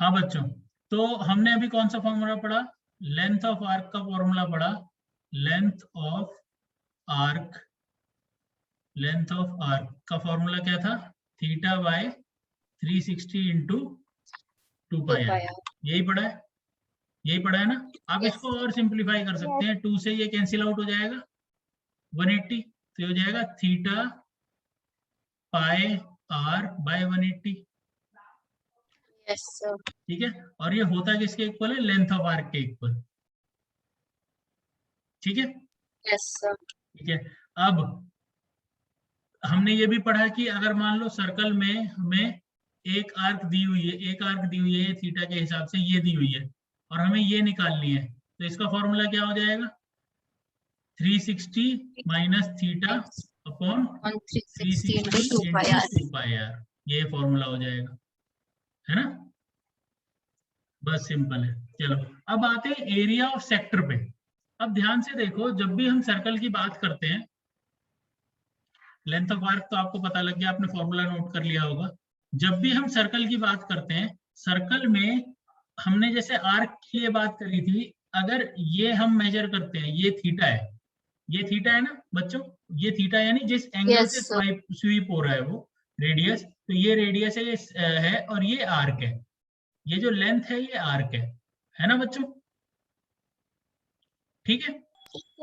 हाँ बच्चों, तो हमने अभी कौन सा फॉर्मूला पढ़ा? लेंथ ऑफ आर्क का फॉर्मूला पढ़ा। Length of arc, length of arc का फॉर्मूला क्या था? Theta by 360 into 2 pi r. यही पढ़ा है, यही पढ़ा है ना? आप Yes. इसको और सिंप्लीफाई कर सकते हैं, 2 से ये कैंसिल आउट हो जाएगा, 180, तो ये हो जाएगा theta pi r by 180। Yes, sir. ठीक है, और ये होता किसके इक्वल है? लेंथ ऑफ आर्क के इक्वल। ठीक है, Yes, sir. ठीक है। अब हमने ये भी पढ़ा कि अगर मान लो सर्कल में हमें एक आर्क दी हुई है, एक आर्क दी हुई है थीटा के हिसाब से, ये दी हुई है, और हमें ये निकालनी है, तो इसका फॉर्मूला क्या हो जाएगा? 360 minus theta upon On 360 into 360 2 pi into r. 2 pi r, ये फॉर्मूला हो जाएगा, है ना? बस सिंपल है। चलो, अब आते हैं एरिया ऑफ सेक्टर पे। अब ध्यान से देखो, जब भी हम सर्कल की बात करते हैं, लेंथ ऑफ आर्क तो आपको पता लग गया, आपने फॉर्मूला नोट कर लिया होगा। जब भी हम सर्कल की बात करते हैं, सर्कल में हमने जैसे आर्क के लिए बात करी थी, अगर ये हम मेजर करते हैं, ये थीटा है, ये थीटा है ना बच्चों, ये थीटा यानी जिस एंगल Yes, से sir. स्वीप हो रहा है वो रेडियस, तो ये रेडियस है, ये है, और ये आर्क है, ये जो लेंथ है ये आर्क है ना बच्चों? ठीक है,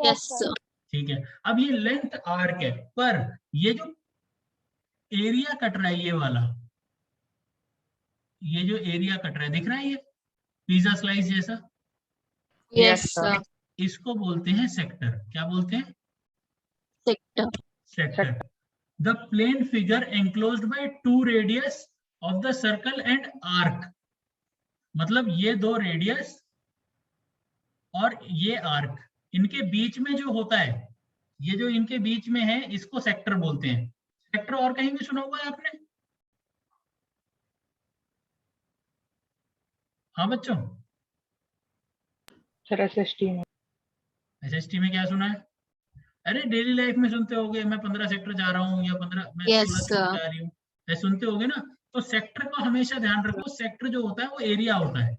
Yes, sir. ठीक है। अब ये लेंथ आर्क है, पर ये जो एरिया कट रहा है, ये वाला, ये जो एरिया कट रहा है, दिख रहा है ये पिज्जा स्लाइस जैसा, Yes, sir. इसको बोलते हैं सेक्टर। क्या बोलते हैं? Sector. Sector. The plane figure enclosed by two radius of the circle and arc, मतलब ये दो रेडियस और ये आर्क, इनके बीच में जो होता है, ये जो इनके बीच में है, इसको सेक्टर बोलते हैं। सेक्टर और कहीं भी सुना हुआ है आपने? हाँ बच्चों, सर एसएसटी में। एसएसटी में क्या सुना है? अरे डेली लाइफ में सुनते होगे, मैं 15 सेक्टर जा रहा हूँ, या 15 मैं Yes, 16 sir. सेक्टर जा रही हूँ, ऐसे सुनते होगे ना? तो सेक्टर का हमेशा ध्यान रखो, सेक्टर जो होता है वो एरिया होता है।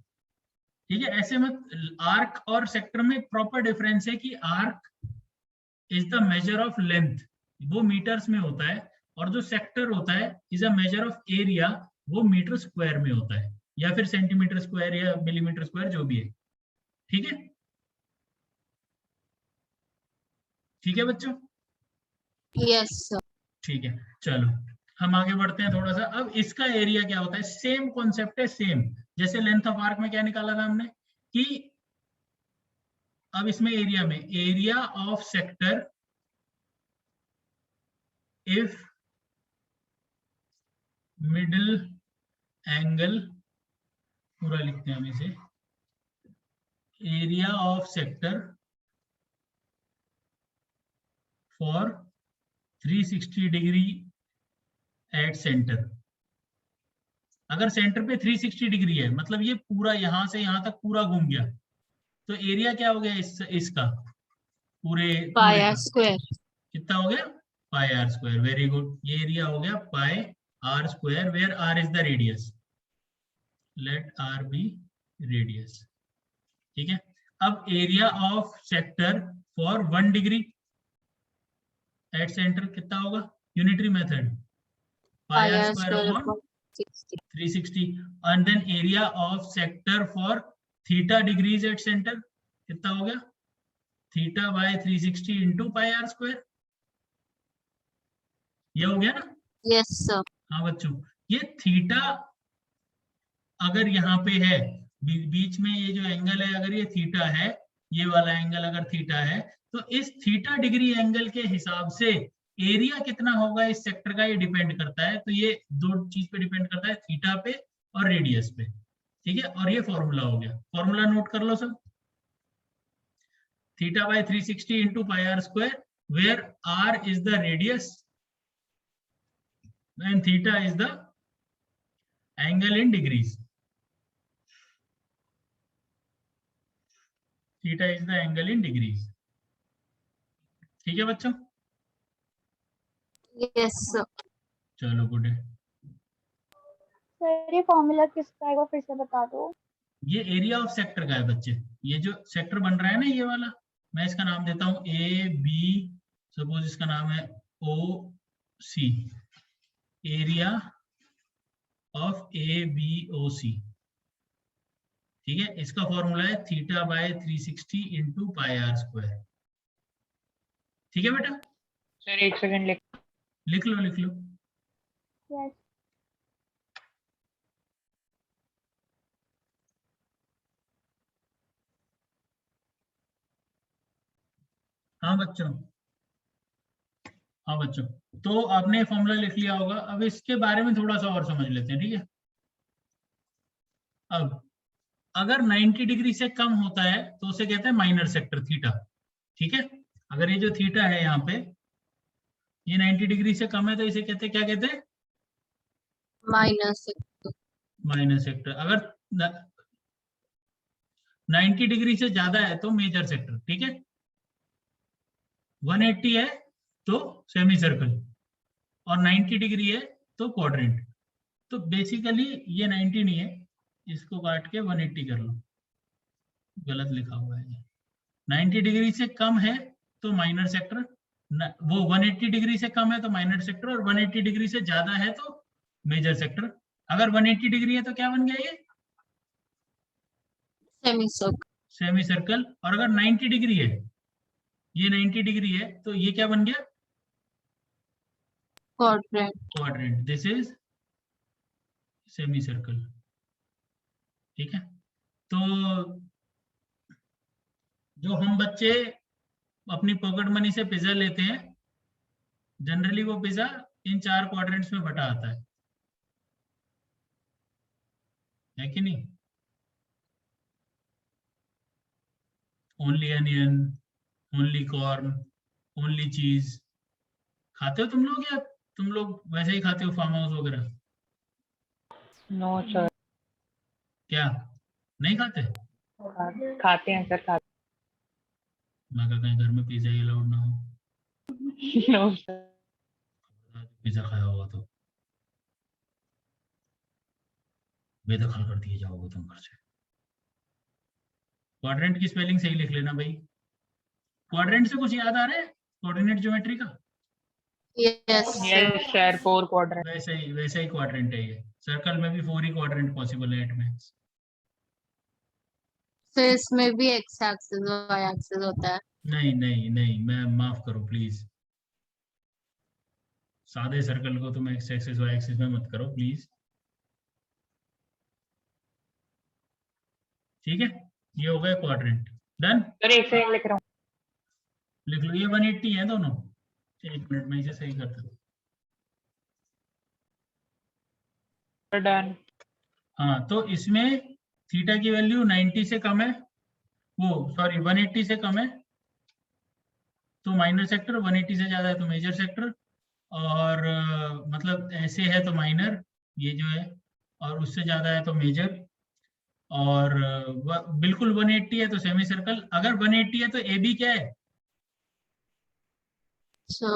ठीक है, ऐसे मत, आर्क और सेक्टर में प्रॉपर डिफरेंस है कि arc is the measure of length, वो मीटर्स में होता है, और जो सेक्टर होता है is a measure of area, वो मीटर स्क्वायर में होता है, या फिर सेंटीमीटर स्क्वायर या मिलीमीटर स्क्वायर, जो भी है। ठीक है, ठीक है बच्चों? Yes, sir. ठीक है, चलो हम आगे बढ़ते हैं थोड़ा सा। अब इसका एरिया क्या होता है? सेम कॉन्सेप्ट है, सेम जैसे लेंथ ऑफ आर्क में क्या निकाला था हमने, कि अब इसमें एरिया में, area of sector if middle angle, पूरा लिखते हैं हम इसे, area of sector for 360 degree at centre. अगर सेंटर पे 360 डिग्री है, मतलब ये पूरा यहां से यहां तक पूरा घूम गया, तो एरिया क्या हो गया इसका, पूरे Pi पूरे r का square. कितना हो गया? Pi r square. Very good, ये एरिया हो गया pi r square, where r is the radius, let r be radius. ठीक है, अब area of sector for 1 degree at centre कितना होगा? Unitary method, pi Pi r r square square upon upon 60. 360, and then area of sector for theta degrees at centre कितना हो गया? Theta by 360 into pi r square. ये हो गया ना? Yes, sir. हाँ बच्चों, ये थीटा अगर यहाँ पे है, बीच में ये जो एंगल है, अगर ये थीटा है, ये वाला एंगल अगर थीटा है, तो इस थीटा डिग्री एंगल के हिसाब से एरिया कितना होगा इस सेक्टर का, ये डिपेंड करता है। तो ये दो चीज पे डिपेंड करता है, थीटा पे और रेडियस पे। ठीक है, और ये फॉर्मूला हो गया, फॉर्मूला नोट कर लो सब। Theta by 360 into pi r square, where r is the radius and theta is the angle in degrees. Theta is the angle in degrees. ठीक है बच्चों? Yes, sir. चलो गुड है। सर ये फॉर्मूला किसका है वो फिर से बता दो। ये एरिया ऑफ सेक्टर का है बच्चे। ये जो सेक्टर बन रहा है ना ये वाला, मैं इसका नाम देता हूँ ए बी, सपोज इसका नाम है O C, area of A B O C. ठीक है, इसका फॉर्मूला है theta by 360 into pi r square. ठीक है बेटा, सर एक सेकंड लिख लो लिख लो। यस हाँ बच्चों, हाँ बच्चों, तो आपने फॉर्मूला लिख लिया होगा। अब इसके बारे में थोड़ा सा और समझ लेते हैं। ठीक है, अब अगर 90 डिग्री से कम होता है तो उसे कहते हैं माइनर सेक्टर थीटा। ठीक है, अगर ये जो थीटा है यहाँ पे ये 90 डिग्री से कम है तो इसे कहते हैं, क्या कहते हैं? Minus minor sector. अगर 90 डिग्री से ज्यादा है तो मेजर सेक्टर। ठीक है, 180 है तो सेमी सर्कल, और 90 डिग्री है तो क्वाड्रेंट। तो बेसिकली ये 90 नहीं है, इसको काट के 180 कर लो, गलत लिखा हुआ है। 90 डिग्री से कम है तो माइनर सेक्टर, वो 180 डिग्री से कम है तो माइनर सेक्टर, और 180 डिग्री से ज्यादा है तो मेजर सेक्टर। अगर 180 डिग्री है तो क्या बन गया ये? Semi circle. Semi circle. और अगर 90 डिग्री है, ये 90 डिग्री है तो ये क्या बन गया? Quadrant. Quadrant. This is semi circle. ठीक है, तो जो हम बच्चे अपनी पॉकेट मनी से पिज्जा लेते हैं, जनरली वो पिज्जा इन 4 क्वाड्रेंट्स में बटा आता है कि नहीं? Only onion, only corn, only चीज। खाते हो तुम लोग, या तुम लोग वैसे ही खाते हो फार्म हाउस वगैरह? No sir. क्या नहीं खाते? खाते हैं सर, खाते मैं कहा कहीं घर में पिज्जा ही अलाउड ना हो। No sir. पिज्जा खाया होगा तो बेदखल कर दिए जाओगे तुम घर से। क्वाड्रेंट की स्पेलिंग सही लिख लेना भाई। क्वाड्रेंट से कुछ याद आ रहा है? कोऑर्डिनेट ज्योमेट्री का यस यस सर, 4 क्वाड्रेंट। वैसे ही क्वाड्रेंट है ये। सर्कल में भी 4 ही क्वाड्रेंट पॉसिबल है एट मैक्स। फिर इसमें भी एक्स एक्सिस और वाई एक्सिस होता है। नहीं नहीं नहीं, मैं माफ करो प्लीज, सादे सर्कल को तुम एक्स एक्सिस वाई एक्सिस में मत करो प्लीज। ठीक है, ये हो गया क्वाड्रेंट। डन। सर एक सेकंड लिख रहा हूँ। लिख लो, ये 180 है दोनों। एक मिनट में इसे सही करते हो। डन। हाँ, तो इसमें थीटा की वैल्यू 90 से कम है, वो सॉरी 180 से कम है तो माइनर सेक्टर, 180 से ज्यादा है तो मेजर सेक्टर, और मतलब ऐसे है तो माइनर, ये जो है, और उससे ज्यादा है तो मेजर, और बिल्कुल 180 है तो सेमी सर्कल। अगर 180 है तो ए बी क्या है? सो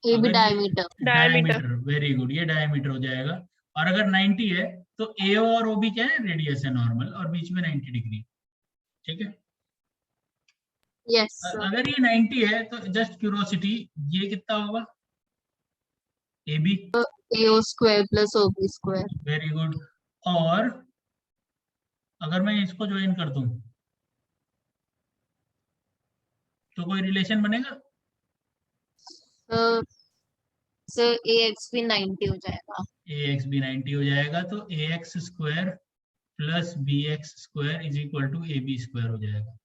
ये भी अगर डायमीटर। डायमीटर, वेरी गुड, ये डायमीटर हो जाएगा। और अगर 90 है तो एओ और ओ बी क्या है? रेडियस है नॉर्मल, और बीच में 90 डिग्री। ठीक है, यस अगर ये 90 है तो जस्ट क्यूरोसिटी, ये कितना होगा? A B. A square plus O B square. Very good. और अगर मैं इसको ज्वाइन कर दूं तो कोई रिलेशन बनेगा? सो ए एक्स भी 90 हो जाएगा। ए एक्स भी 90 हो जाएगा, तो A X square plus B X square is equal to A B square हो जाएगा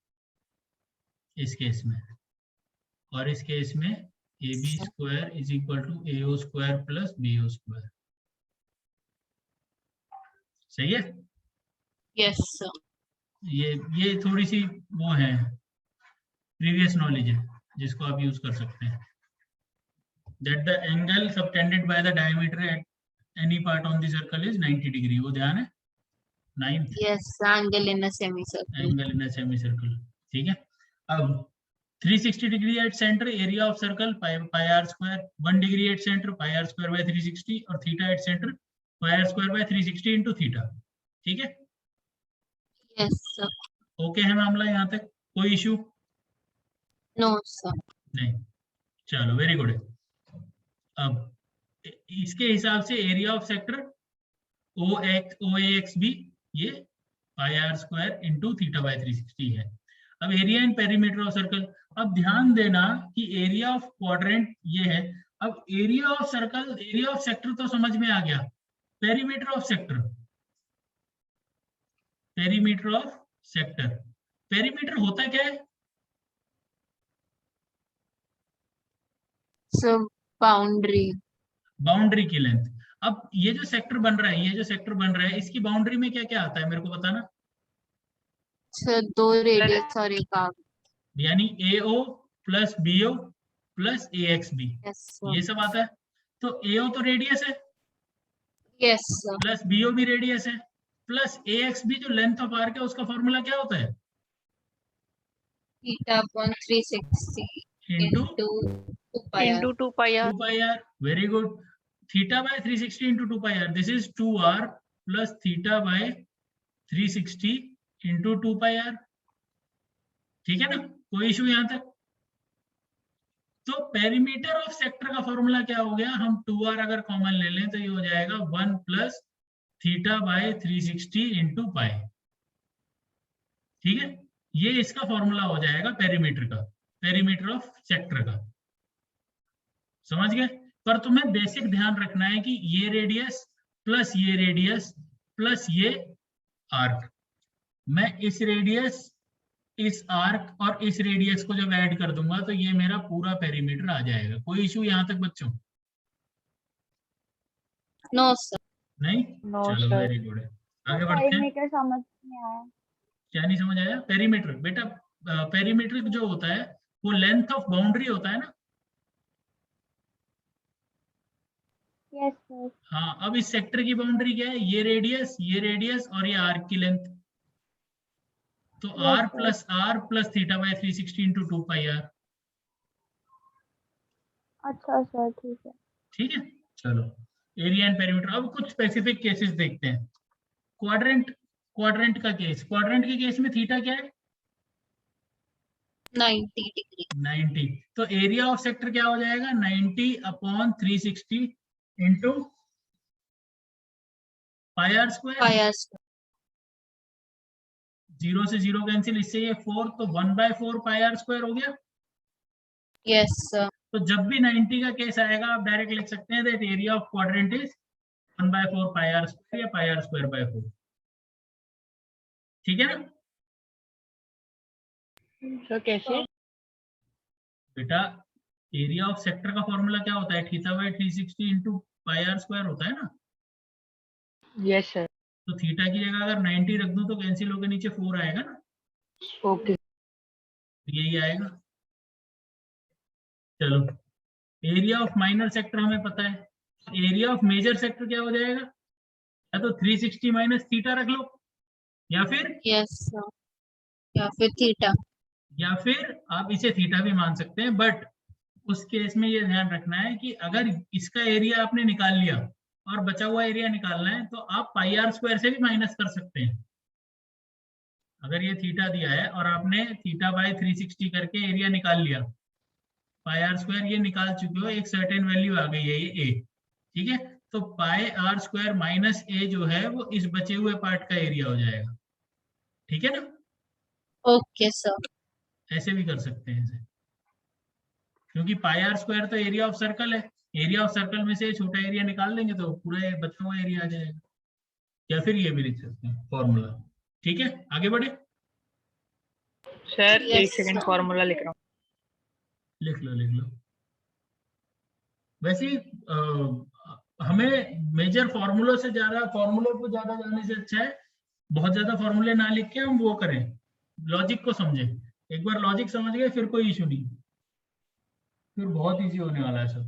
इस केस में। और इस केस में A B square is equal to A O square plus B O square. सही है? Yes sir. ये थोड़ी सी वो है, प्रीवियस नॉलेज है जिसको आप यूज कर सकते हैं। That the angle subtended by the diameter at any part on the circle is 90 degree. वो ध्यान है? 9th yes angle in a semicircle. Angle in a semicircle. ठीक है, अब 360 degree at centre, area of circle pi r square, 1 degree at centre pi r square by 360, और theta at centre pi r square by 360 into theta. ठीक है, yes sir. Okay है मामला यहाँ तक, कोई इशू नो सर। नहीं? चलो वेरी गुड। अब इसके हिसाब से area of sector O A X B ये pi r square into theta by 360 है। अब area and perimeter of circle, अब ध्यान देना कि एरिया ऑफ क्वाड्रेंट ये है। अब area of circle, area of sector तो समझ में आ गया, perimeter of sector, perimeter of sector, perimeter होता क्या है? Sir boundary. बाउंड्री की लेंथ। अब ये जो सेक्टर बन रहा है, ये जो सेक्टर बन रहा है, इसकी बाउंड्री में क्या क्या आता है मेरे को बताना। सर 2 रेडियस और एक आर्क। यानी AO plus BO plus AXB, yes sir. ये सब आता है। तो AO तो रेडियस है, यस सर। प्लस BO भी रेडियस है, प्लस AXB जो लेंथ ऑफ आर्क है, उसका फॉर्मूला क्या होता है? Theta upon 360 into into 2 pi r. into 2 pi r. 2 pi r, very good. Theta by 360 into 2 pi r, this is 2R plus theta by 360 into 2 pi are. ठीक है ना, कोई issue यहाँ तक? तो पेरीमीटर ऑफ सेक्टर का formula क्या हो गया? हम 2R अगर कॉमन ले लें तो ये हो जाएगा 1 प्लस थीटा बाय 360 इंटू पाई। ठीक है, ये इसका फॉर्मूला हो जाएगा पेरीमीटर का, पेरीमीटर ऑफ सेक्टर का। समझ गए? पर तुम्हें बेसिक ध्यान रखना है कि ये रेडियस प्लस ये रेडियस प्लस ये आर्क, मैं इस रेडियस, इस आर्क और इस रेडियस को जब ऐड कर दूंगा तो ये मेरा पूरा पेरीमीटर आ जाएगा। कोई इशू यहाँ तक बच्चों? No sir. नहीं? No, चलो sir. वेरी गुड है, आगे बढ़ते हैं। पेरीमीटर समझ नहीं आया। क्या नहीं समझ आया? पेरीमीटर बेटा, पेरीमीटर जो होता है वो लेंथ ऑफ बाउंड्री होता है ना। Yes sir. हाँ, अब इस सेक्टर की बाउंड्री क्या है? ये रेडियस और ये आर्क की लेंथ। तो Yes, R plus theta by 360 into 2 pi r. अच्छा सर, ठीक है। ठीक है, चलो एरिया एंड पेरीमीटर। अब कुछ स्पेसिफिक केसेस देखते हैं। क्वाड्रेंट, क्वाड्रेंट का केस, क्वाड्रेंट के केस में थीटा क्या है? 90 डिग्री। 90। तो एरिया ऑफ सेक्टर क्या हो जाएगा? 90 upon 360 into pi r square. Pi r. 0 से 0 कैंसिल, इससे ये 4, तो 1/4 पाई आर स्क्वायर हो गया। Yes sir. तो जब भी 90 का केस आएगा आप डायरेक्ट लिख सकते हैं that area of quadrant is 1/4 pi r square या पाई आर स्क्वायर बाय 4। ठीक है ना So कैसे? बेटा? एरिया ऑफ सेक्टर का फॉर्मूला क्या होता है? Theta by 360 into pi r square होता है ना। Yes, sir. तो थीटा की जगह अगर 90 रख दूं तो कैंसिल होकर नीचे 4 आएगा ना, Okay. यही आएगा। चलो, एरिया ऑफ माइनर सेक्टर हमें पता है, एरिया ऑफ मेजर सेक्टर क्या हो जाएगा? या तो 360 माइनस थीटा रख लो, या फिर यस सर। या फिर थीटा। आप इसे थीटा भी मान सकते हैं। बट उस केस में ये ध्यान रखना है कि अगर इसका एरिया आपने निकाल लिया और बचा हुआ एरिया निकालना है तो आप पाई आर स्क्वायर से भी माइनस कर सकते हैं। अगर ये थीटा दिया है और आपने थीटा बाय 360 करके एरिया निकाल लिया, पाई आर स्क्वायर ये निकाल चुके हो, एक सर्टेन वैल्यू आ गई है ये ए। ठीक है, तो पाई आर स्क्वायर माइनस ए जो है वो इस बचे हुए पार्ट का एरिया हो जाएगा। ठीक है ना, ओके सर। ऐसे भी कर सकते हैं इसे, क्योंकि पाई आर स्क्वायर तो एरिया ऑफ सर्कल है, एरिया ऑफ सर्कल में से छोटा एरिया निकाल देंगे तो पूरा बचा हुआ एरिया आ जाएगा। या फिर ये भी लिख सकते हैं फॉर्मूला। ठीक है, आगे बढ़े। Sir, Yes, एक सेकंड sir. फॉर्मूला लिख रहा हूँ. लिख लो। वैसे हमें मेजर फॉर्मूलों से ज्यादा, फॉर्मूले को ज्यादा जाने से अच्छा है बहुत ज्यादा फॉर्मूले ना लिख के हम वो करें, लॉजिक को समझे। एक बार लॉजिक समझ गए फिर कोई इशू नहीं, फिर बहुत इजी होने वाला है सब।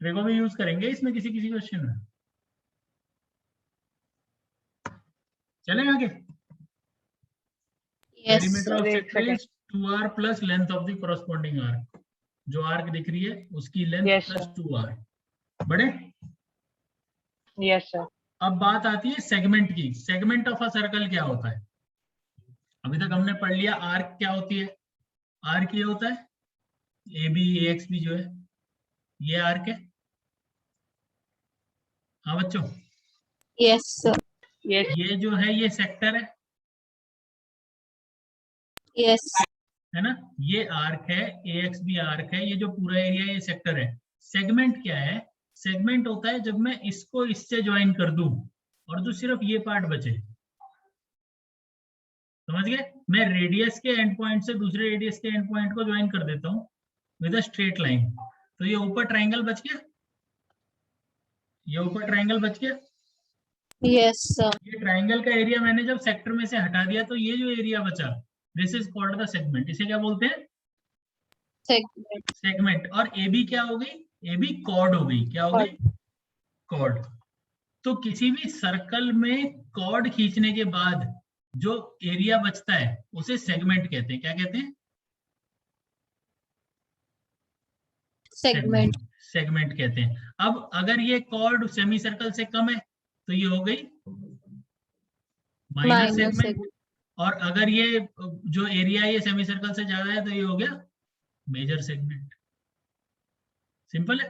ट्रेगो भी यूज करेंगे इसमें किसी किसी क्वेश्चन में। चलें आगे। Yes perimeter sir. ऑफ एक sector second. Is 2r plus length of the corresponding arc, जो आर्क दिख रही है उसकी लेंथ Yes, प्लस 2r। बड़े Yes, sir. अब बात आती है सेगमेंट की। सेगमेंट ऑफ अ सर्कल क्या होता है? अभी तक हमने पढ़ लिया आर्क क्या होती है। आर्क ये होता है ए बी एक्स बी जो है ये आर्क है। हाँ बच्चों, यस सर। Yes, ये जो है ये सेक्टर है यस ना, ये आर्क है, ए एक्स बी आर्क है, ये जो पूरा एरिया ये सेक्टर है। सेगमेंट क्या है? सेगमेंट होता है जब मैं इसको इससे ज्वाइन कर दूं और जो सिर्फ ये पार्ट बचे। समझ गए? मैं रेडियस के एंड पॉइंट से दूसरे रेडियस के एंड पॉइंट को ज्वाइन कर देता हूं विद अ स्ट्रेट लाइन, तो ये ऊपर ट्रायंगल बच गया, ये ऊपर ट्रायंगल बच गया। Yes sir. ये ट्रायंगल का एरिया मैंने जब सेक्टर में से हटा दिया तो ये जो एरिया बचा, this is called the segment. इसे क्या बोलते हैं? सेगमेंट। सेगमेंट। और ए बी क्या हो गई? ए बी कॉर्ड हो गई। क्या हो गई? कॉर्ड। तो किसी भी सर्कल में कॉर्ड खींचने के बाद जो एरिया बचता है उसे सेगमेंट कहते हैं। क्या कहते हैं? सेगमेंट। सेगमेंट कहते हैं। अब अगर ये कॉर्ड सेमी सर्कल से कम है तो ये हो गई माइनर माइनस सेगमेंट, सेगमेंट। और अगर ये जो एरिया है ये सेमी सर्कल से ज्यादा है तो ये हो गया मेजर सेगमेंट। सिंपल है।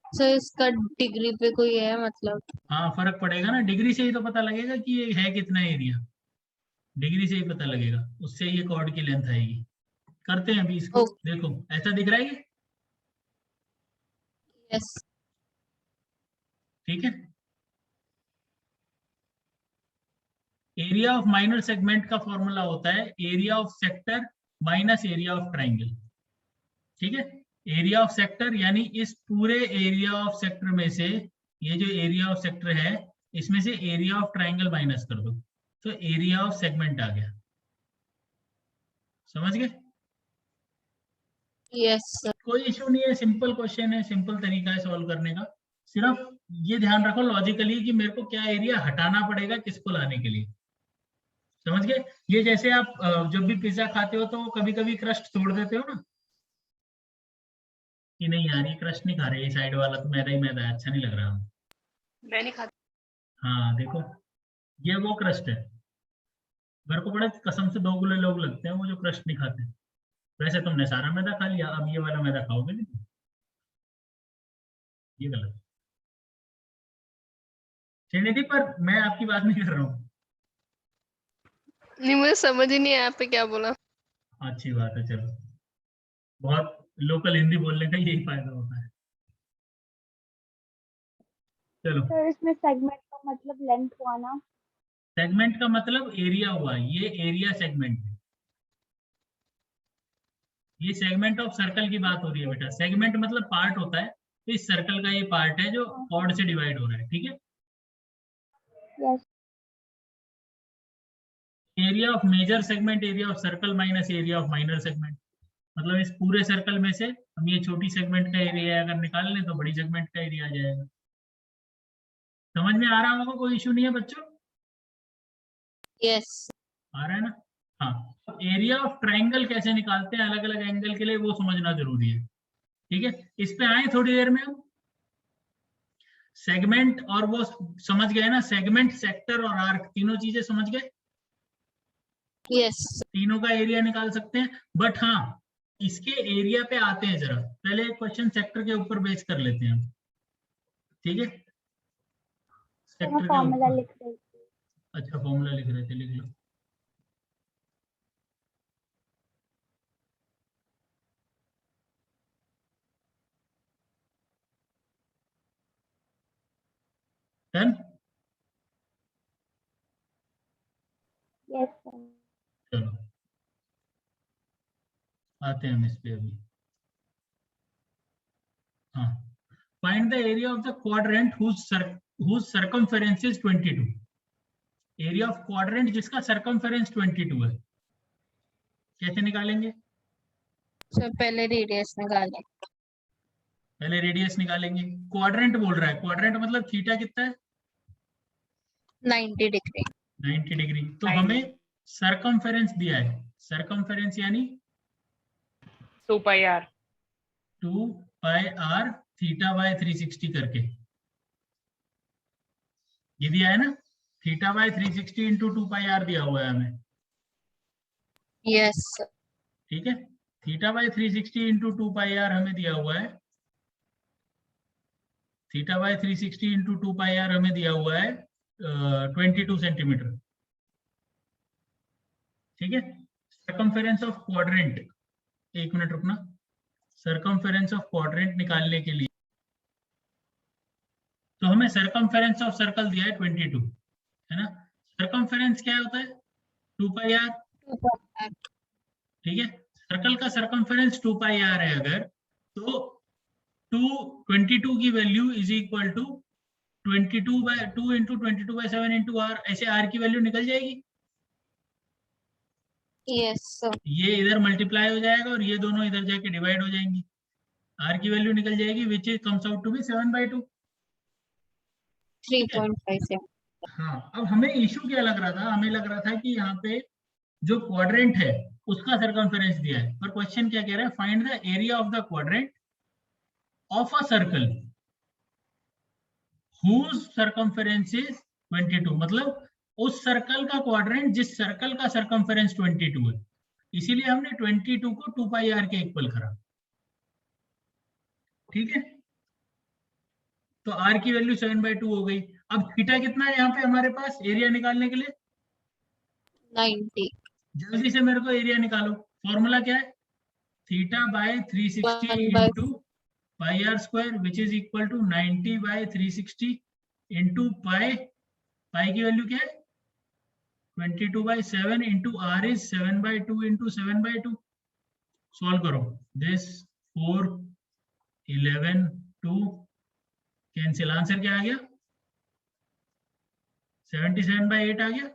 सर इसका डिग्री पे कोई है मतलब? हाँ फर्क पड़ेगा ना, डिग्री से ही तो पता लगेगा कि ये है कितना एरिया, डिग्री से ही पता लगेगा, उससे ये कॉर्ड की लेंथ आएगी। करते हैं अभी इसको। देखो ऐसा दिख रहा है ये, यस। ठीक है। एरिया ऑफ माइनर सेगमेंट का फॉर्मूला होता है area of sector minus area of triangle. ठीक है, एरिया ऑफ सेक्टर यानी इस पूरे एरिया ऑफ सेक्टर में से ये जो एरिया ऑफ सेक्टर है इसमें से एरिया ऑफ ट्राइंगल माइनस कर दो तो एरिया ऑफ सेगमेंट आ गया। समझ गए? Yes sir. कोई इशू नहीं है, सिंपल क्वेश्चन है, सिंपल तरीका है सॉल्व करने का। सिर्फ ये ध्यान रखो लॉजिकली कि मेरे को क्या एरिया हटाना पड़ेगा किसको लाने के लिए। समझ गए? ये जैसे आप जब भी पिज्जा खाते हो तो कभी कभी क्रस्ट तोड़ देते हो ना, कि नहीं यार ये क्रस्ट नहीं खा रहे, ये साइड वाला तो मैदा ही मैदा है, अच्छा नहीं लग रहा। मैं नहीं खाता। हाँ देखो ये वो क्रस्ट है। मेरे को बड़े कसम से दोगले लोग लगते हैं वो जो क्रस्ट नहीं खाते। वैसे तुमने सारा मैदा खा लिया, अब ये वाला मैदा खाओगे नहीं, ये गलत। श्रीनिधि पर मैं आपकी बात नहीं कर रहा हूँ। नहीं, मुझे समझ ही नहीं आया आपने क्या बोला। अच्छी बात है, चलो बहुत लोकल हिंदी बोलने का यही फायदा होता है। चलो सर इसमें सेगमेंट का मतलब लेंथ हुआ ना? सेगमेंट का मतलब एरिया हुआ, ये एरिया सेगमेंट है। ये सेगमेंट ऑफ सर्कल की बात हो रही है बेटा। सेगमेंट मतलब पार्ट होता है, तो इस सर्कल का ये पार्ट है जो कॉर्ड से डिवाइड हो रहा है। ठीक है, yes. Area of major segment area of circle minus area of minor segment. मतलब इस पूरे सर्कल में से हम ये छोटी सेगमेंट का एरिया अगर निकाल लें तो बड़ी सेगमेंट का एरिया आ जाएगा। समझ में आ रहा होगा? कोई इशू नहीं है बच्चों? यस। आ रहा है ना? हाँ, एरिया ऑफ ट्राइंगल कैसे निकालते हैं अलग अलग एंगल के लिए वो समझना जरूरी है। ठीक है, इस पे आए थोड़ी देर में हम। सेगमेंट और वो समझ गए ना, सेगमेंट सेक्टर और आर्क तीनों चीजें समझ गए। यस। तीनों का एरिया निकाल सकते हैं। बट हाँ इसके एरिया पे आते हैं, जरा पहले क्वेश्चन सेक्टर के ऊपर बेस कर लेते हैं हम। ठीक है, तो मैं सेक्टर के फॉर्मूला ऊपर। लिख रही थी। अच्छा फॉर्मूला लिख रहे थे, लिख लो। डन? Yes sir. चलो आते हैं हम इस पे अभी। हाँ, find the area of the quadrant whose circumference is 22। Area of quadrant जिसका सरकमफेरेंस 22 है, कैसे निकालेंगे? सर पहले रेडियस निकालें। पहले रेडियस निकालेंगे। क्वाड्रेंट बोल रहा है, क्वाड्रेंट मतलब थीटा कितना है? 90 डिग्री। 90 डिग्री। तो हमें सरकमफेरेंस दिया है, सरकमफेरेंस यानी 2 pi r 2 pi r theta by 360 करके, ये दिया है ना, theta by 360 into 2 pi r दिया हुआ है हमें, यस सर। ठीक है। Theta by 360 into 2 pi r हमें दिया हुआ है, theta by 360 into 2 pi r हमें दिया हुआ है 22 सेंटीमीटर, ठीक है। सरकमफेरेंस ऑफ क्वाड्रेंट, एक मिनट रुकना, सरकमफेरेंस ऑफ क्वाड्रेंट निकालने के लिए तो हमें सरकमफेरेंस ऑफ सर्कल दिया है 22, है ना। सरकमफेरेंस क्या होता है, 2 पाई आर, ठीक है। सर्कल का सरकमफेरेंस 2 पाई आर है अगर, तो 22 की value is equal to 2 into 22/7 into r, ऐसे आर की वैल्यू निकल जाएगी, यस सर। ये इधर मल्टीप्लाई हो जाएगा और ये दोनों इधर जाके डिवाइड हो जाएंगी, आर की वैल्यू निकल जाएगी which is comes out to be 7/2। 3.57। हाँ, अब हमें इशू क्या लग रहा था, हमें लग रहा था कि यहाँ पे जो क्वाड्रेंट है उसका सरकमफेरेंस दिया है, पर क्वेश्चन क्या कह रहा है, find the area of the quadrant of a circle whose circumference is 22, मतलब उस सर्कल का क्वाड्रेंट जिस सर्कल का सरकमफेरेंस 22 है, इसीलिए हमने 22 को 2 पाई आर के इक्वल करा, ठीक है। तो आर की वैल्यू 7/2 हो गई। अब थीटा कितना है यहाँ पे हमारे पास एरिया निकालने के लिए, 90। जल्दी से मेरे को एरिया निकालो, फॉर्मूला क्या है, theta by 360 1/4 into pi r square which is equal to 90/360 into pi, pi की वैल्यू क्या है 22/7 into r is 7/2 into 7/2। Solve करो, दिस 4 11 2 कैंसिल, आंसर क्या आ गया 77/8 आ गया।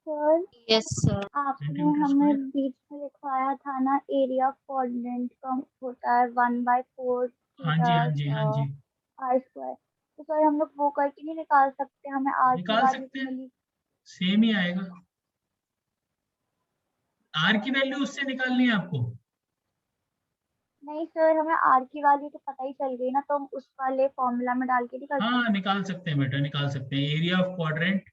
Sir yes sir. आपने सेंटीमीटर हमें स्क्वायर, बीच में लिखवाया था ना, एरिया ऑफ क्वाड्रेंट का होता है 1/4 हाँ जी हाँ जी हाँ जी, आर स्क्वायर। तो सर हम लोग वो करके नहीं निकाल सकते, हमें आर की निकाल वैल्यू सकते तो हैं, मिली। सेम ही आएगा, आर की वैल्यू उससे निकालनी है आपको। नहीं सर, हमें आर की वैल्यू तो पता ही चल गई ना, तो हम उस वाले फॉर्मूला में डाल के नहीं कर हाँ सकते। निकाल सकते हैं बेटा, निकाल सकते हैं, area of quadrant,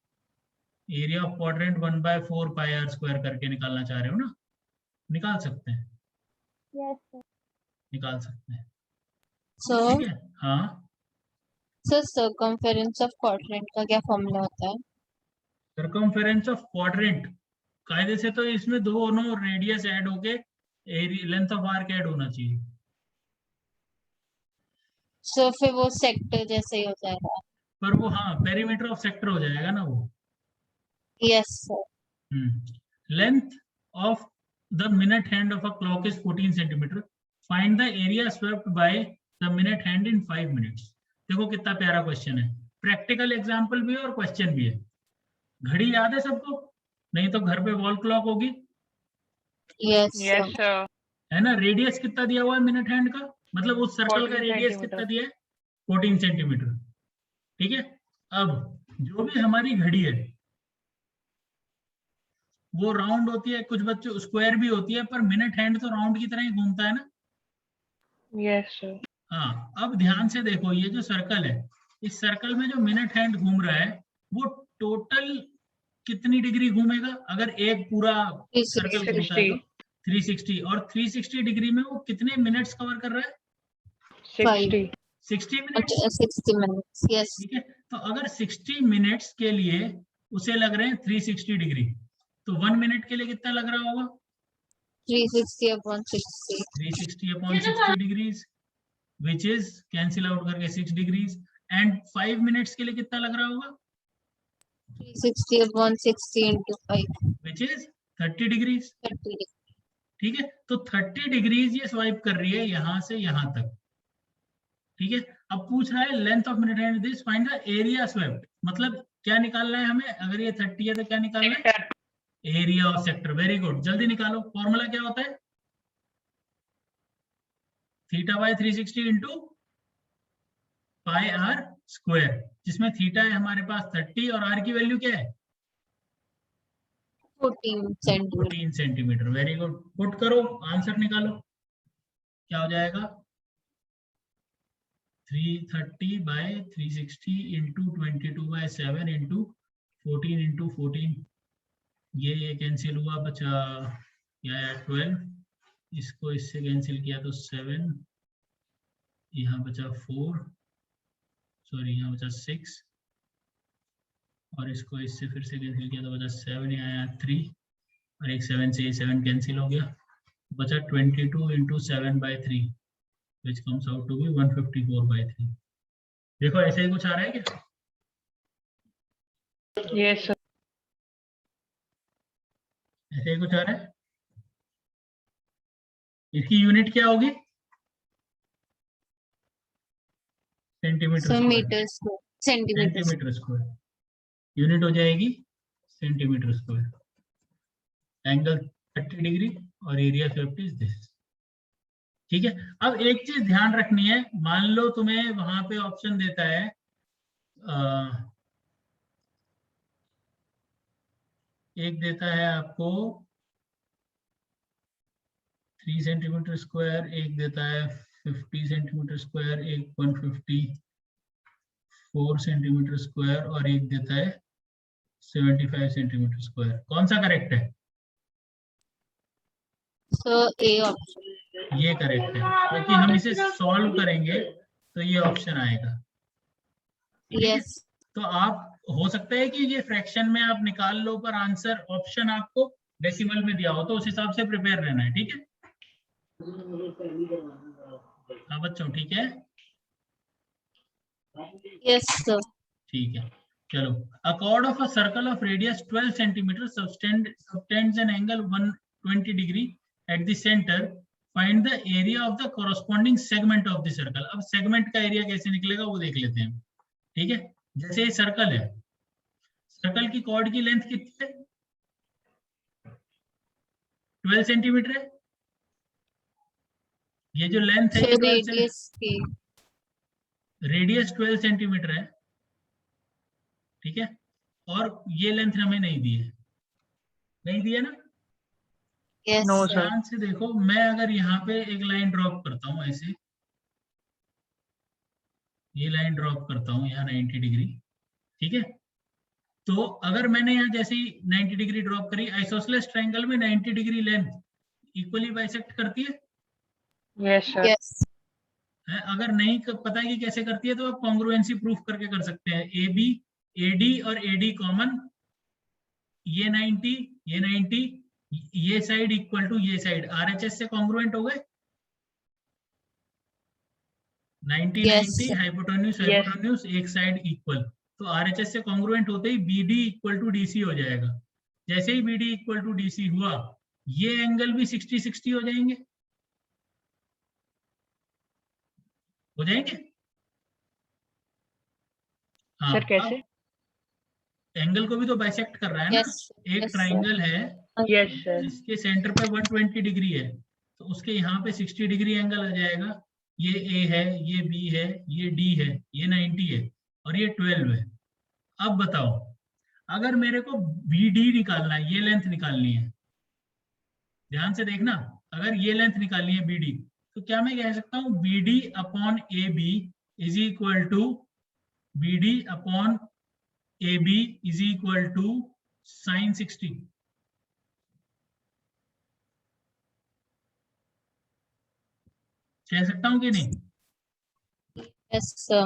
area of quadrant 1/4 pi r square करके निकालना चाह रहे हो ना, निकाल सकते हैं, यस सर। निकाल सकते हैं, सर ठीक है। हाँ, सर सर्कमफेरेंस ऑफ क्वाड्रेंट का क्या फॉर्मूला होता है? सरकमफेरेंस ऑफ क्वाड्रेंट, कायदे से तो इसमें दोनों रेडियस ऐड होके लेंथ ऑफ आर्क ऐड होना चाहिए, सर फिर वो सेक्टर जैसे ही हो जाएगा। पर वो हाँ पेरीमीटर ऑफ सेक्टर हो जाएगा ना वो। Yes sir. Length of the minute hand of a clock is 14 centimetre, find the area swept by the minute hand in 5 minutes. देखो कितना प्यारा क्वेश्चन है, प्रैक्टिकल एग्जांपल भी है और क्वेश्चन भी है। घड़ी याद है सबको, नहीं तो घर पे वॉल क्लॉक होगी, यस yes सर। sir है ना। रेडियस कितना दिया हुआ है मिनट हैंड का, मतलब उस सर्कल का 14 रेडियस सेंटीमीटर कितना दिया है 14 सेंटीमीटर, ठीक है। अब जो भी हमारी घड़ी है वो राउंड होती है, कुछ बच्चों स्क्वायर भी होती है, पर मिनट हैंड तो राउंड की तरह ही घूमता है ना। yes sir हाँ, अब ध्यान से देखो, ये जो सर्कल है, इस सर्कल में जो मिनट हैंड घूम रहा है वो टोटल कितनी डिग्री घूमेगा, अगर एक पूरा सर्कल घूमता है तो 360, और 360 डिग्री में वो कितने मिनट्स कवर कर रहा है 60 60 मिनट्स, 60 मिनट्स। यस। ठीक है। तो अगर 60 मिनट्स के लिए उसे लग रहे हैं 360 डिग्री, तो 1 मिनट के लिए कितना लग रहा होगा 360/60। 360/60 degrees which is cancel out करके 6 डिग्रीज, एंड 5 मिनट्स के लिए कितना लग रहा होगा 360/60 into 5। Which is 30 degrees, 30। ठीक है। तो 30 डिग्रीज ये स्वाइप कर रही है यहां से यहां तक, ठीक है। अब पूछ रहा है length of minute hand this, find the area swept, मतलब क्या निकालना है हमें, अगर ये 30 है तो क्या निकालना है sector area of sector. Very good, जल्दी निकालो, फॉर्मूला क्या होता है theta by 360 into pi r square, जिसमें थीटा है हमारे पास 30 और आर की वैल्यू क्या है 14 centimetre. 14 centimetre. Very good, put करो, आंसर निकालो, क्या हो जाएगा? 330 बाय 360 इंटू 22/7 इंटू 14 इंटू 14, ये कैंसिल हुआ, बचा क्या 12, इसको इससे कैंसिल किया तो 7, यहाँ बचा 4, सॉरी यहाँ बचा 6, और इसको इससे फिर से कैंसिल किया तो बचा 7, यहाँ 3, और एक 7 से 7 कैंसिल हो गया, बचा 22 into 7/3 which comes out to be 154/3। देखो ऐसे ही कुछ आ रहा है क्या? Yes, sir. ऐसे ही कुछ आ रहा है? इसकी यूनिट क्या होगी? Centimetre sir square. Metre square, centimetre. Centimetre square, unit हो जाएगी सेंटीमीटर स्क्वायर। एंगल 30 डिग्री और एरिया स्वेप्ट इज दिस। ठीक है, अब एक चीज ध्यान रखनी है, मान लो तुम्हें वहां पे ऑप्शन देता है एक देता है आपको 3 सेंटीमीटर स्क्वायर, एक देता है 50 सेंटीमीटर स्क्वायर, एक 154 सेंटीमीटर स्क्वायर, और एक देता है 75 सेंटीमीटर स्क्वायर। कौन सा करेक्ट है? Sir A option. ये करेक्ट है, क्योंकि हम इसे सॉल्व करेंगे तो ये ऑप्शन आएगा। यस। तो आप, हो सकता है कि ये फ्रैक्शन में आप निकाल लो, पर आंसर ऑप्शन आपको डेसिमल में दिया हो, तो उस हिसाब से प्रिपेयर रहना है। ठीक है हाँ बच्चों, ठीक है? Yes sir. ठीक है, चलो। A chord of a circle of radius 12 centimeter subtends an angle 120 degree at the center. Find the area of the corresponding segment of the circle। अब सेगमेंट का एरिया कैसे निकलेगा वो देख लेते हैं। ठीक है, जैसे ये सर्कल है, सर्कल की कॉर्ड की लेंथ कितनी है? 12 सेंटीमीटर है। ये जो लेंथ है ये 12 रेडियस की रेडियस 12 सेंटीमीटर है। ठीक है, और ये लेंथ हमें नहीं दी है, नहीं दी है ना? Yes No, sir. sir. ध्यान से देखो, मैं अगर यहाँ पे एक लाइन ड्रॉप करता हूँ ऐसे, ये लाइन ड्रॉप करता हूँ यहाँ 90 डिग्री। ठीक है, तो अगर मैंने यहाँ जैसे ही 90 डिग्री ड्रॉप करी, आइसोसेलेस ट्रायंगल में 90 डिग्री लेंथ इक्वली बाइसेक्ट करती है? Yes, sir. यस। है? अगर नहीं पता है कि कैसे करती है, तो आप कॉन्ग्रुएंसी प्रूफ करके कर सकते हैं। ए बी, एडी और एडी कॉमन, ये 90, ये 90, ये साइड इक्वल टू ये साइड, आरएचएस से कॉन्ग्रुएंट हो गए। 90 Yes, 90 sir. Hypotenuse Yes. Hypotenuse एक साइड इक्वल, तो आरएचएस से कॉन्ग्रुएंट होते ही बीडी इक्वल टू डीसी हो जाएगा। जैसे ही बीडी इक्वल टू डीसी हुआ, ये एंगल भी 60 60 हो जाएंगे, हो जाएंगे। हाँ, Sir, कैसे? एंगल को भी तो बाइसेक्ट कर रहा है ना। Yes, एक yes, sir. ट्राइंगल है Yes, sir. जिसके सेंटर पे 120 डिग्री है, तो उसके यहाँ पे 60 डिग्री एंगल आ जाएगा। ये ए है, ये बी है, ये डी है, ये 90 है, और ये 12 है। अब बताओ, अगर मेरे को बी डी निकालना है, ये लेंथ निकालनी है, ध्यान से देखना, अगर ये लेंथ निकालनी है बी डी, तो क्या मैं कह सकता हूँ B D upon A B is equal to B D upon A B is equal to sine 60। कह सकता हूं कि नहीं? Yes sir.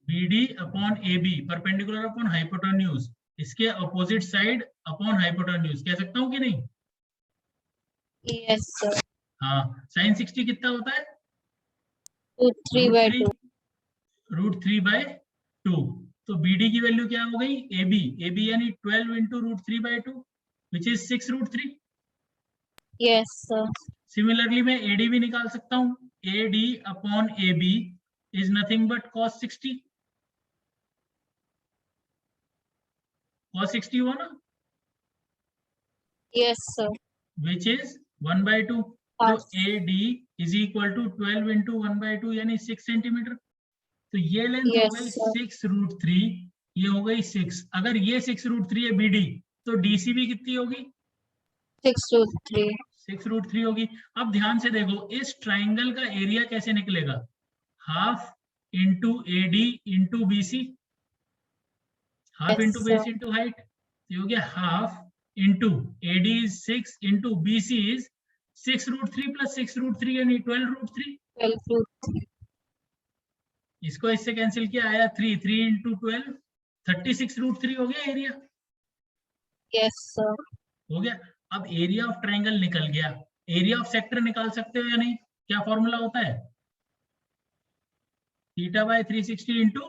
BD upon AB perpendicular upon hypotenuse, इसके अपोजिट साइड अपॉन हाइपोटेन्यूज, कह सकता हूं कि नहीं? Yes sir. हाँ, साइन 60 कितना होता है? √3/2। √3/2। तो BD की वैल्यू क्या हो गई? AB यानी 12 into √3/2 which is 6√3। Yes sir. Similarly मैं AD भी निकाल सकता हूँ। AD upon AB is nothing but cos 60। cos 60 हुआ ना, यस सर। which is 1/2। तो AD is equal to 12 into 1/2 यानी 6 सेंटीमीटर। तो ये लेंथ हो Yes, गई sir. 6√3, ये हो गई 6। अगर ये 6√3 है BD, तो DC भी कितनी होगी? 6√3. 6√3 होगी। अब ध्यान से देखो, इस ट्राइंगल का एरिया कैसे निकलेगा? Half into AD into BC, half Yes, into sir. Base into height. ये हो गया half into AD is 6 into BC is 6√3 plus 6√3 यानी 12√3। 12√3. इसको इससे कैंसिल किया, आया 3 इंटू 12 36√3 हो गया एरिया। Yes, sir. हो गया। अब एरिया ऑफ ट्राइंगल निकल गया, एरिया ऑफ सेक्टर निकाल सकते हो या नहीं? क्या फॉर्मूला होता है? Theta by 360 into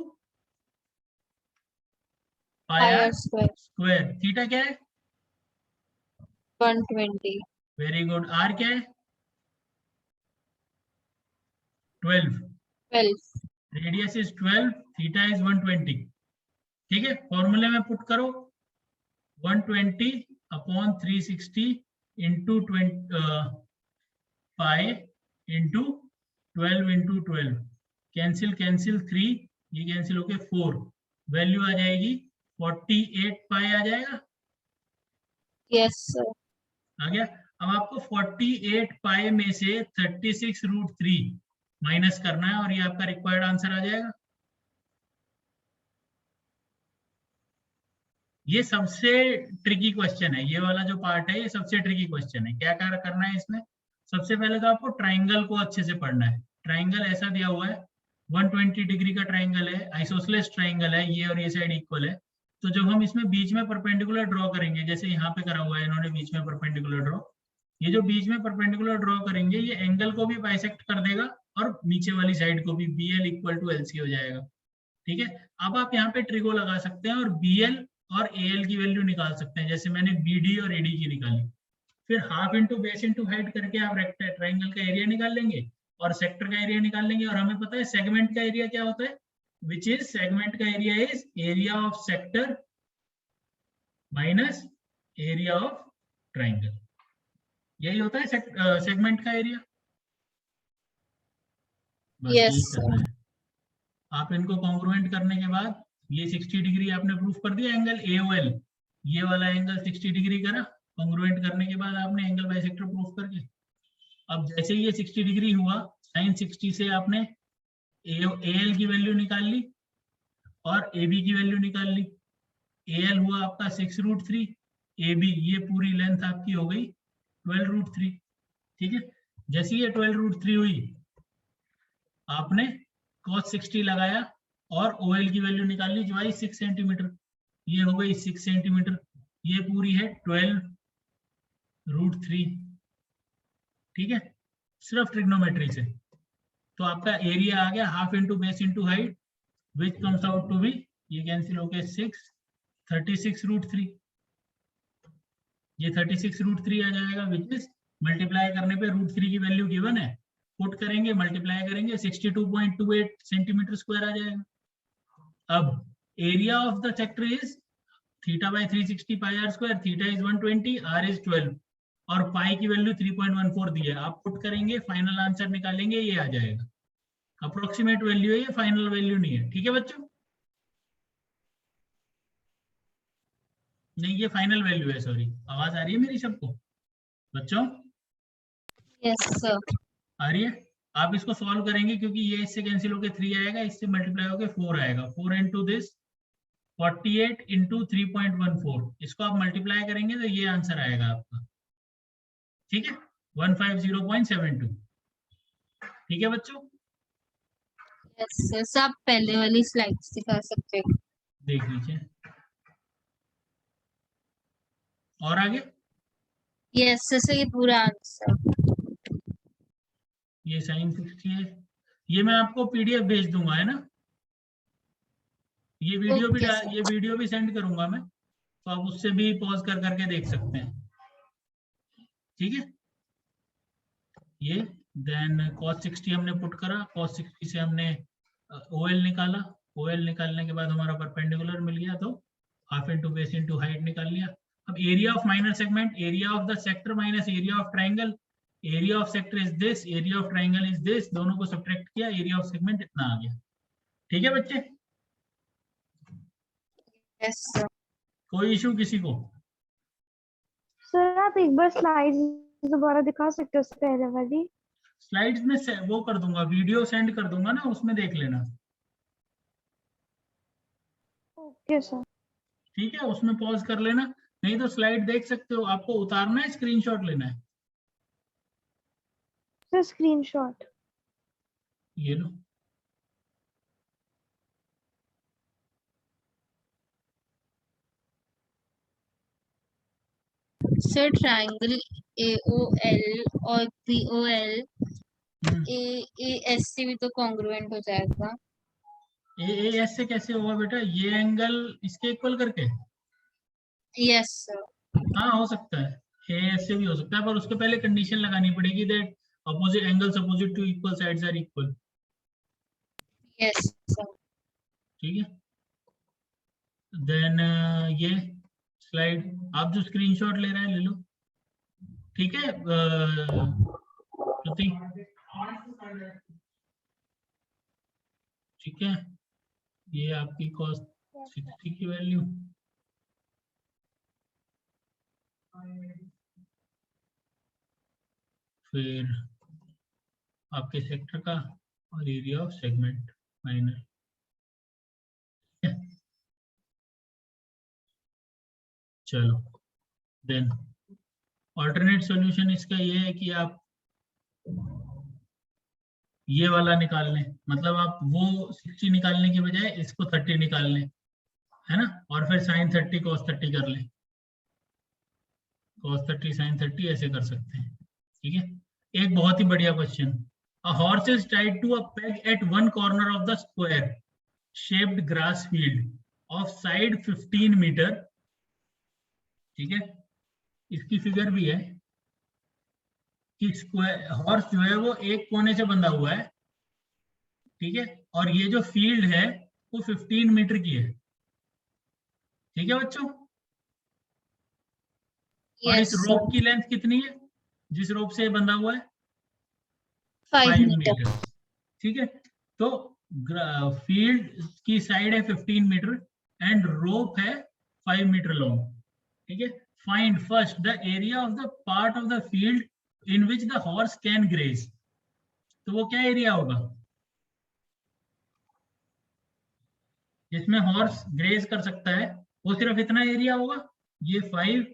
pi Pi r r square. Square. Theta क्या है? 120. Very good. आर क्या है? 12। 12. Radius is 12, theta is 120। ठीक है, फॉर्मूले में पुट करो 120 upon 360 into pi into 12 into 12। Cancel cancel 3, ये कैंसिल होके 4, वैल्यू आ जाएगी 48 पाई आ जाएगा। Yes, sir. आ गया। अब आपको 48 पाई में से 36√3 माइनस करना है और ये आपका रिक्वायर्ड आंसर आ जाएगा। ये सबसे ट्रिकी क्वेश्चन है, ये वाला जो पार्ट है ये सबसे ट्रिकी क्वेश्चन है। क्या करना है इसमें? सबसे पहले तो आपको ट्राइंगल को अच्छे से पढ़ना है। ट्राइंगल ऐसा दिया हुआ है, 120 डिग्री का ट्राइंगल है, आइसोसेलेस ट्राइंगल है, ये और ये साइड इक्वल है। तो जब हम इसमें बीच में परपेंडिकुलर ड्रॉ करेंगे, जैसे यहाँ पे करा हुआ है इन्होंने बीच में परपेंडिकुलर ड्रॉ, ये जो बीच में परपेंडिकुलर ड्रॉ करेंगे ये एंगल को भी बाइसेक्ट कर देगा और नीचे वाली साइड को भी। BL इक्वल टू LC हो जाएगा। ठीक है, अब आप यहाँ पे ट्रिगो लगा सकते हैं और BL और AL की वैल्यू निकाल सकते हैं, जैसे मैंने BD और AD की निकाली। फिर half into base into height करके आप ट्राइंगल का एरिया निकाल लेंगे और सेक्टर का एरिया निकाल लेंगे। और हमें पता है सेगमेंट का एरिया क्या होता है, विच इज सेगमेंट का area is area of sector minus area of triangle. यही होता है सेगमेंट का एरिया। बस Yes, यही sir. करना है। आप इनको कॉन्ग्रुएंट करने के बाद ये 60 डिग्री आपने प्रूफ कर दिया, एंगल AOL, ये वाला एंगल 60 डिग्री करा। कॉन्ग्रुएंट करने के बाद आपने एंगल बाइसेक्टर प्रूफ करके, अब जैसे ही ये 60 डिग्री हुआ, sin 60 से आपने AL की वैल्यू निकाल ली और AB की वैल्यू निकाल ली। AL हुआ आपका 6√3, AB ये पूरी लेंथ आपकी हो गई 12√3। ठीक है, जैसे ये 12√3 हुई, आपने cos 60 लगाया और OL की वैल्यू निकाल ली जो आई 6 सेंटीमीटर, ये हो गई 6 सेंटीमीटर। ये पूरी है 12√3। ठीक है, सिर्फ ट्रिग्नोमेट्री से। तो आपका एरिया आ गया half into base into height, which comes out to be, ये कैंसिल होके 36√3। ये 36√3 आ जाएगा, विच इज मल्टीप्लाई करने पे √3 की वैल्यू गिवन है, पुट करेंगे मल्टीप्लाई करेंगे 62.28 सेंटीमीटर स्क्वायर आ जाएगा। अब area of the sector is theta by 360 pi r square, theta is 120, r is 12 और पाई की वैल्यू 3.14 दी है। आप पुट करेंगे, फाइनल आंसर निकालेंगे, ये आ जाएगा। अप्रोक्सीमेट वैल्यू है, ये फाइनल वैल्यू नहीं है। ठीक है बच्चों, नहीं ये फाइनल वैल्यू है, सॉरी। आवाज आ रही है मेरी सबको बच्चों? Yes, sir. आ रही है? आप इसको सॉल्व करेंगे क्योंकि ये इससे कैंसिल होकर 3 आएगा, इससे मल्टीप्लाई होकर 4 आएगा। 4 इंटू दिस 48 इंटू 3.14, इसको आप मल्टीप्लाई करेंगे तो ये आंसर आएगा आपका। ठीक है, 150.72। ठीक है बच्चों, Yes, sir. सब पहले वाली स्लाइड्स दिखा सकते हो। देख लीजिए। और आगे Yes, sir. So ये पूरा आंसर। ये sin 60 है, ये मैं आपको PDF भेज दूंगा, है ना? ये वीडियो भी Okay, sir. ये वीडियो भी सेंड करूंगा मैं, तो आप उससे भी पॉज कर करके देख सकते हैं। ठीक है, ये देन cos 60 हमने पुट करा, cos 60 से हमने OL निकाला, OL निकालने के बाद हमारा परपेंडिकुलर मिल गया, तो half into base into height निकाल लिया। अब area of minor segment, area of the sector minus area of triangle, area of sector is this, area of triangle is this, दोनों को सब्ट्रैक्ट किया, एरिया ऑफ सेगमेंट इतना आ गया। ठीक है बच्चे, Yes, sir. कोई इशू किसी को? सर आप एक बार स्लाइड्स दोबारा दिखा सकते हो उससे पहले वाली? स्लाइड्स में वो कर दूंगा, वीडियो सेंड कर दूंगा ना, उसमें देख लेना। Okay sir. ठीक है, उसमें पॉज कर लेना, नहीं तो स्लाइड देख सकते हो। आपको उतारना है, स्क्रीनशॉट लेना है? Sir screenshot. ये लो। सर ट्रायंगल AOL और BOL AAS से भी तो कॉन्ग्रुएंट हो जाएगा। AAS से कैसे होगा बेटा? ये एंगल इसके इक्वल करके? Yes sir. हाँ, हो सकता है, AAS से भी हो सकता है, पर उसके पहले कंडीशन लगानी पड़ेगी that opposite angles opposite to equal sides are equal. Yes sir. ठीक है, देन ये स्लाइड आप जो स्क्रीनशॉट ले रहे हैं ले लो। ठीक है श्रुति? ठीक है, ये आपकी कॉस्ट 60 की वैल्यू, फिर आपके सेक्टर का और एरिया ऑफ सेगमेंट फाइनल। चलो देन ऑल्टरनेट सॉल्यूशन इसका ये है कि आप ये वाला निकाल लें, मतलब आप वो 60 निकालने की बजाय इसको 30 निकाल लें, है ना, और फिर sin 30 cos 30 कर लें, cos 30 sin 30 ऐसे कर सकते हैं। ठीक है, एक बहुत ही बढ़िया question, a horse is tied to a peg at one corner of the square shaped grass field of side 15 metre. ठीक है, इसकी फिगर भी है कि स्क्वायर हॉर्स जो है वो एक कोने से बंधा हुआ है। ठीक है, और ये जो फील्ड है वो 15 मीटर की है। ठीक है बच्चों, और यस इस रोप की लेंथ कितनी है जिस रोप से बंधा हुआ है? 5 5 मीटर। मीटर। ठीक है, तो फील्ड की साइड है 15 मीटर एंड रोप है 5 मीटर लॉन्ग। ठीक है, find first the area of the part of the field in which the horse can graze. तो वो क्या एरिया होगा जिसमें हॉर्स ग्रेज कर सकता है? वो सिर्फ इतना एरिया होगा, ये 5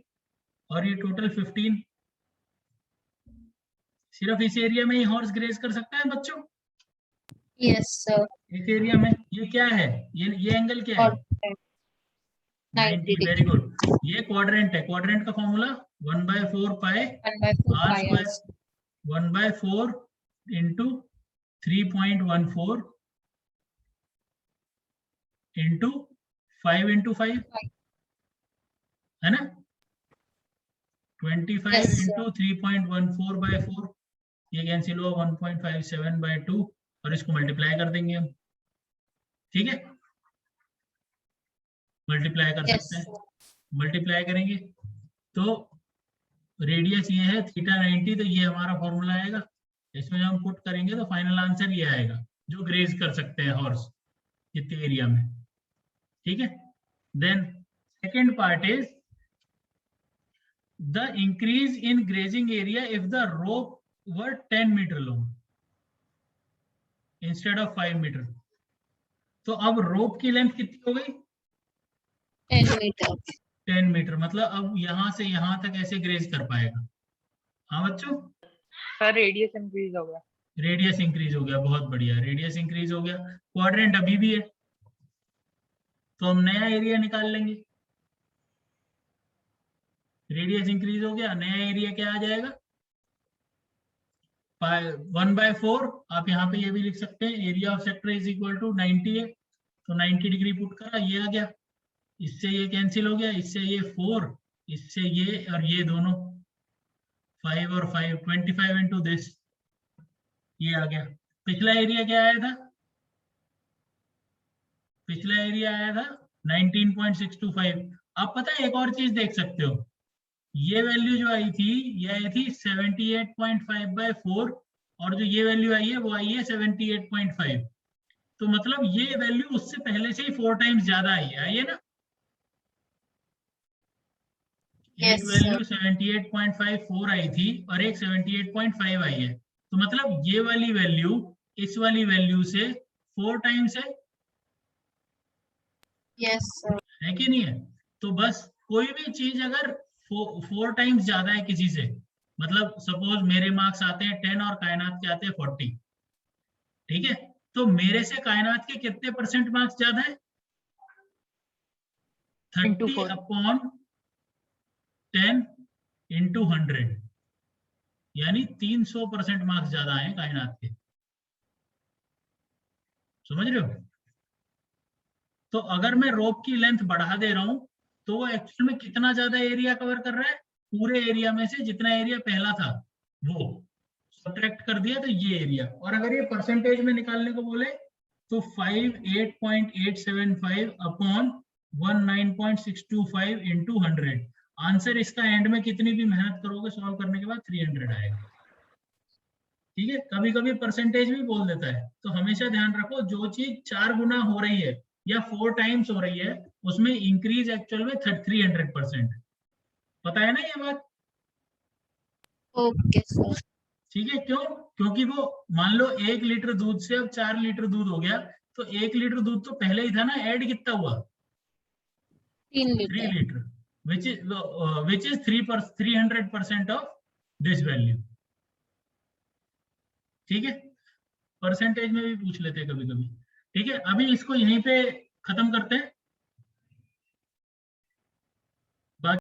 और ये टोटल 15, सिर्फ इस एरिया में ही हॉर्स ग्रेज कर सकता है बच्चों, यस सर। इस एरिया में। ये क्या है, ये एंगल क्या है? और 90 90। Very degree. गुड। ये क्वाड्रेंट है, क्वाड्रेंट का formula 1/4 pi 1/4 r pi r square, 1/4 into 3.14 into 5 into 5, है ना, 25 Yes, sir. इंटू 3.14/4, ये कैंसिल हुआ 1.57/2, और इसको मल्टीप्लाई कर देंगे हम। ठीक है, मल्टीप्लाई कर Yes, सकते हैं, sir. मल्टीप्लाई करेंगे तो रेडियस ये है थीटा 90, तो ये हमारा फॉर्मूला आएगा, इसमें जब हम पुट करेंगे तो फाइनल आंसर ये आएगा जो ग्रेज कर सकते हैं हॉर्स इतने एरिया में। ठीक है, then second part is the increase in grazing area if the rope were 10 metre long instead of 5 metre. तो अब रोप की लेंथ कितनी हो गई? 10 मीटर। 10 मीटर, मतलब अब यहां से यहां तक ऐसे ग्रेज कर पाएगा। हाँ बच्चों, सर रेडियस इंक्रीज हो गया। रेडियस इंक्रीज हो गया, बहुत बढ़िया, रेडियस इंक्रीज हो गया। क्वाड्रेंट अभी भी है, तो हम नया एरिया निकाल लेंगे। रेडियस इंक्रीज हो गया, नया एरिया क्या आ जाएगा? 1/4। आप यहाँ पे ये भी लिख सकते हैं, area of sector is equal to 90 है, तो 90 डिग्री पुट करा, ये आ गया, इससे ये कैंसिल हो गया, इससे ये 4, इससे ये और ये दोनों 5 और 5, 25 इंटू दिस, ये आ गया। पिछला एरिया क्या आया था? पिछला एरिया आया था 19.625। आप पता है एक और चीज देख सकते हो, ये वैल्यू जो आई थी ये आई थी 78.5/4, और जो ये वैल्यू आई है वो आई है 78.5, तो मतलब ये वैल्यू उससे पहले से ही 4 टाइम्स ज्यादा आई है ना। एक Yes, वैल्यू 78.54 आई थी और एक 78.5 आई है, तो मतलब ये वाली वैल्यू इस वाली वैल्यू से 4 टाइम्स yes, sir. है कि नहीं है? तो बस कोई भी चीज अगर 4 टाइम्स ज्यादा है किसी से, मतलब सपोज मेरे मार्क्स आते हैं 10 और कायनात के आते हैं 40, ठीक है, तो मेरे से कायनात के कितने परसेंट मार्क्स ज्यादा है? Into 30 4. अपॉन 10 इंटू 100, यानी 300% मार्क्स ज्यादा आए कायनात के। समझ रहे हो? तो अगर मैं रोप की लेंथ बढ़ा दे रहा हूं तो वो एक्चुअल में कितना ज्यादा एरिया कवर कर रहा है? पूरे एरिया में से जितना एरिया पहला था वो सब्ट्रैक्ट कर दिया, तो ये एरिया। और अगर ये परसेंटेज में निकालने को बोले तो 58.875 अपॉन 19.625 इंटू 100। आंसर इसका एंड में कितनी भी मेहनत करोगे सॉल्व करने के बाद 300 आएगा। ठीक है, कभी कभी परसेंटेज भी बोल देता है, तो हमेशा ध्यान रखो जो चीज 4 गुना हो रही है या 4 टाइम्स हो रही है उसमें इंक्रीज एक्चुअल में 300%। पता है ना ये बात? Okay, sir. ठीक है, क्यों? क्योंकि वो मान लो 1 लीटर दूध से अब 4 लीटर दूध हो गया, तो 1 लीटर दूध तो पहले ही था ना, ऐड कितना हुआ? 3 3 litre. Litre, which is 300% of this value. ठीक है, परसेंटेज में भी पूछ लेते हैं कभी कभी। ठीक है, अभी इसको यहीं पे खत्म करते हैं।